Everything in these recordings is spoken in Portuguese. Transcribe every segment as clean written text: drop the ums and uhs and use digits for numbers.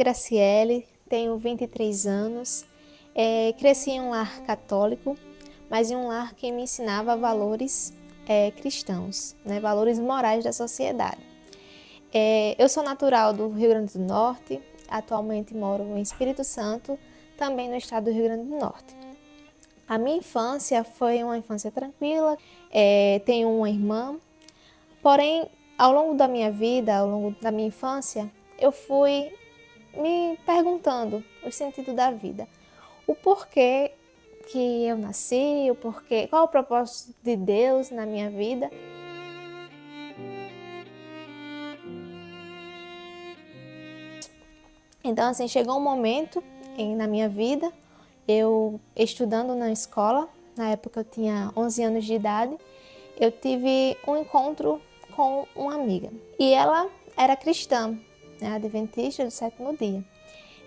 Graciele, tenho 23 anos, cresci em um lar católico, mas em um lar que me ensinava valores cristãos, né, valores morais da sociedade. Eu sou natural do Rio Grande do Norte, atualmente moro em Espírito Santo, também no estado do Rio Grande do Norte. A minha infância foi uma infância tranquila, tenho uma irmã, porém, ao longo da minha vida, ao longo da minha infância, eu fui me perguntando o sentido da vida, o porquê que eu nasci, qual o propósito de Deus na minha vida. Então, assim, chegou um momento na minha vida, eu estudando na escola, na época eu tinha 11 anos de idade, eu tive um encontro com uma amiga. E ela era cristã, né, adventista do sétimo dia.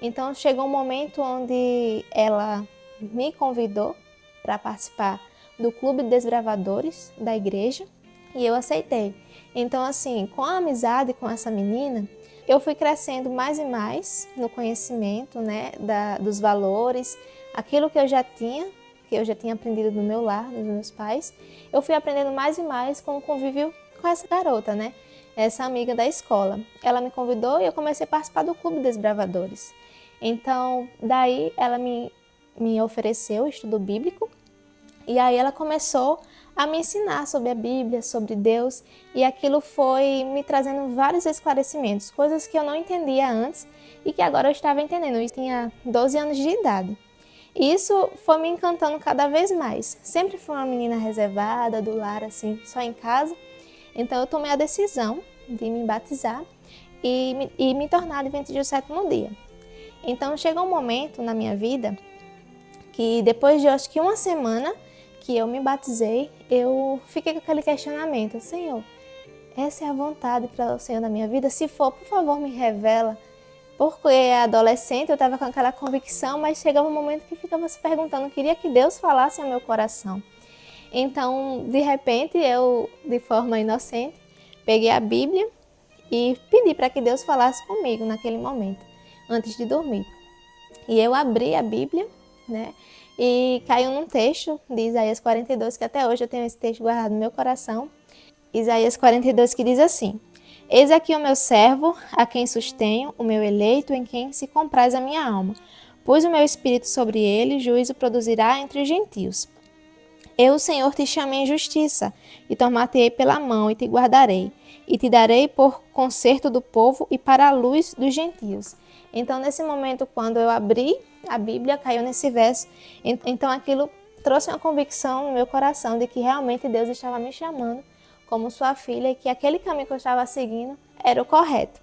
Então, chegou um momento onde ela me convidou para participar do Clube de Desbravadores da igreja e eu aceitei. Então, assim, com a amizade com essa menina, eu fui crescendo mais e mais no conhecimento, né, dos valores, aquilo que eu já tinha aprendido no meu lar, dos meus pais, eu fui aprendendo mais e mais com o convívio com essa garota, né, essa amiga da escola. Ela me convidou e eu comecei a participar do Clube Desbravadores. Então, daí ela me ofereceu o estudo bíblico e aí ela começou a me ensinar sobre a Bíblia, sobre Deus, e aquilo foi me trazendo vários esclarecimentos, coisas que eu não entendia antes e que agora eu estava entendendo. Eu tinha 12 anos de idade. E isso foi me encantando cada vez mais. Sempre fui uma menina reservada, do lar, assim, só em casa. Então eu tomei a decisão de me batizar e me tornar adventista do sétimo dia. Então chegou um momento na minha vida que depois de acho que uma semana que eu me batizei, eu fiquei com aquele questionamento: Senhor, essa é a vontade para o Senhor na minha vida? Se for, por favor, me revela. Porque adolescente eu estava com aquela convicção, mas chegava um momento que ficava se perguntando, eu queria que Deus falasse ao meu coração. Então, de repente, eu, de forma inocente, peguei a Bíblia e pedi para que Deus falasse comigo naquele momento, antes de dormir. E eu abri a Bíblia, né? E caiu num texto de Isaías 42, que até hoje eu tenho esse texto guardado no meu coração. Isaías 42, que diz assim: Eis aqui o meu servo, a quem sustenho, o meu eleito, em quem se compraz a minha alma. Pus o meu espírito sobre ele, juízo produzirá entre os gentios. Eu, o Senhor, te chamei em justiça, e tomar-te-ei pela mão, e te guardarei, e te darei por conserto do povo e para a luz dos gentios. Então, nesse momento, quando eu abri a Bíblia, caiu nesse verso. Então, aquilo trouxe uma convicção no meu coração de que realmente Deus estava me chamando como sua filha e que aquele caminho que eu estava seguindo era o correto.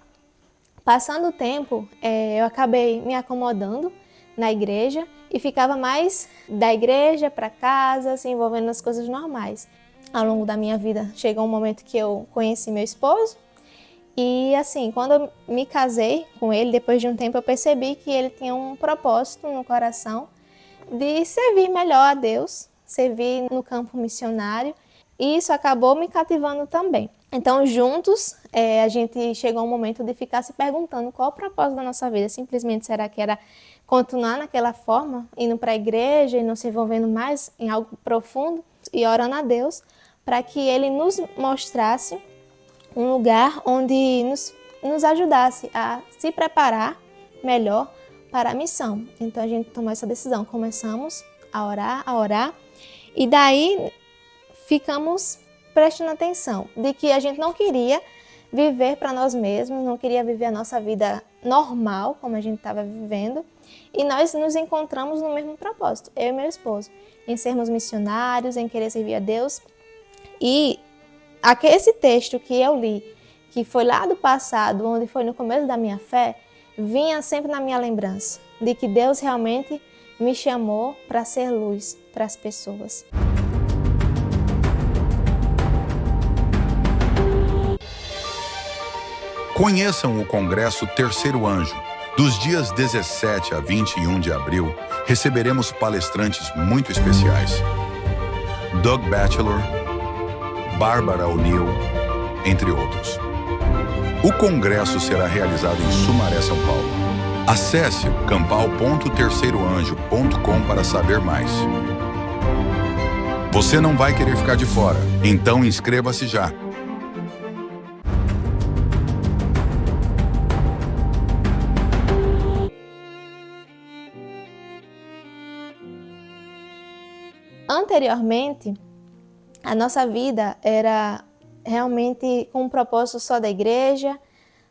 Passando o tempo, eu acabei me acomodando na igreja e ficava mais da igreja para casa, se envolvendo nas coisas normais. Ao longo da minha vida, chegou um momento que eu conheci meu esposo. E assim, quando eu me casei com ele, depois de um tempo eu percebi que ele tinha um propósito no coração de servir melhor a Deus, servir no campo missionário, e isso acabou me cativando também. Então, juntos, a gente chegou a um momento de ficar se perguntando qual o propósito da nossa vida. Simplesmente, será que era continuar naquela forma, indo para a igreja e não se envolvendo mais em algo profundo e orando a Deus para que Ele nos mostrasse um lugar onde nos ajudasse a se preparar melhor para a missão. Então a gente tomou essa decisão, começamos a orar, e daí ficamos prestando atenção de que a gente não queria viver para nós mesmos, não queria viver a nossa vida normal, como a gente estava vivendo, e nós nos encontramos no mesmo propósito, eu e meu esposo, em sermos missionários, em querer servir a Deus. E esse texto que eu li, que foi lá do passado, onde foi no começo da minha fé, vinha sempre na minha lembrança de que Deus realmente me chamou para ser luz para as pessoas. Conheçam o Congresso Terceiro Anjo. Dos dias 17 a 21 de abril, receberemos palestrantes muito especiais. Doug Batchelor, Barbara O'Neill, entre outros. O congresso será realizado em Sumaré, São Paulo. Acesse campal.terceiroanjo.com para saber mais. Você não vai querer ficar de fora, então inscreva-se já. Anteriormente, a nossa vida era realmente com um propósito só da igreja,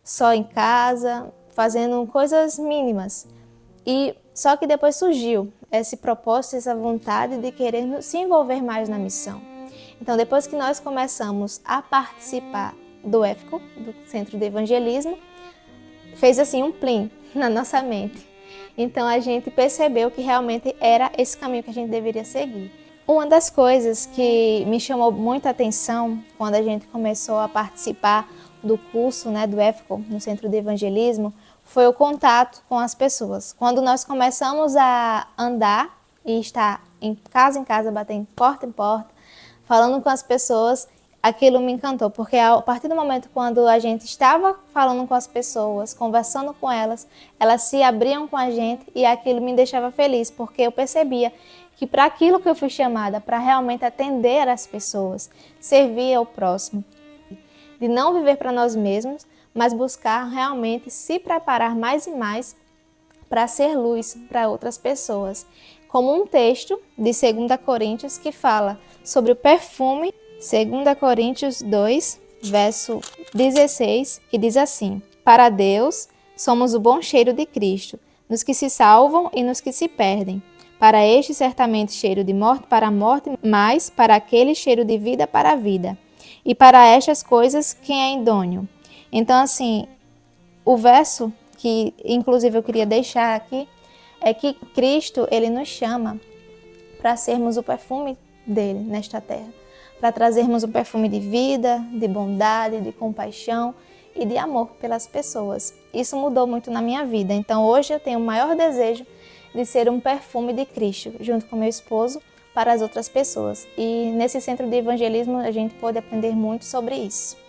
só em casa, fazendo coisas mínimas. E só que depois surgiu esse propósito, essa vontade de querer se envolver mais na missão. Então, depois que nós começamos a participar do EFCO, do Centro de Evangelismo, fez assim um plim na nossa mente. Então, a gente percebeu que realmente era esse caminho que a gente deveria seguir. Uma das coisas que me chamou muita atenção quando a gente começou a participar do curso, do EFCO, no Centro de Evangelismo, foi o contato com as pessoas. Quando nós começamos a andar e estar em casa, batendo porta em porta, falando com as pessoas, aquilo me encantou, porque a partir do momento quando a gente estava falando com as pessoas, conversando com elas, elas se abriam com a gente e aquilo me deixava feliz, porque eu percebia que para aquilo que eu fui chamada, para realmente atender as pessoas, servir ao próximo, de não viver para nós mesmos, mas buscar realmente se preparar mais e mais para ser luz para outras pessoas. Como um texto de 2 Coríntios que fala sobre o perfume, 2 Coríntios 2, verso 16, que diz assim: para Deus somos o bom cheiro de Cristo, nos que se salvam e nos que se perdem. Para este certamente cheiro de morte para a morte, mas para aquele cheiro de vida para a vida. E para estas coisas quem é idôneo? Então, assim, o verso que inclusive eu queria deixar aqui é que Cristo, ele nos chama para sermos o perfume dele nesta terra, para trazermos o perfume de vida, de bondade, de compaixão e de amor pelas pessoas. Isso mudou muito na minha vida. Então, hoje eu tenho o maior desejo de ser um perfume de Cristo, junto com meu esposo, para as outras pessoas. E nesse centro de evangelismo a gente pode aprender muito sobre isso.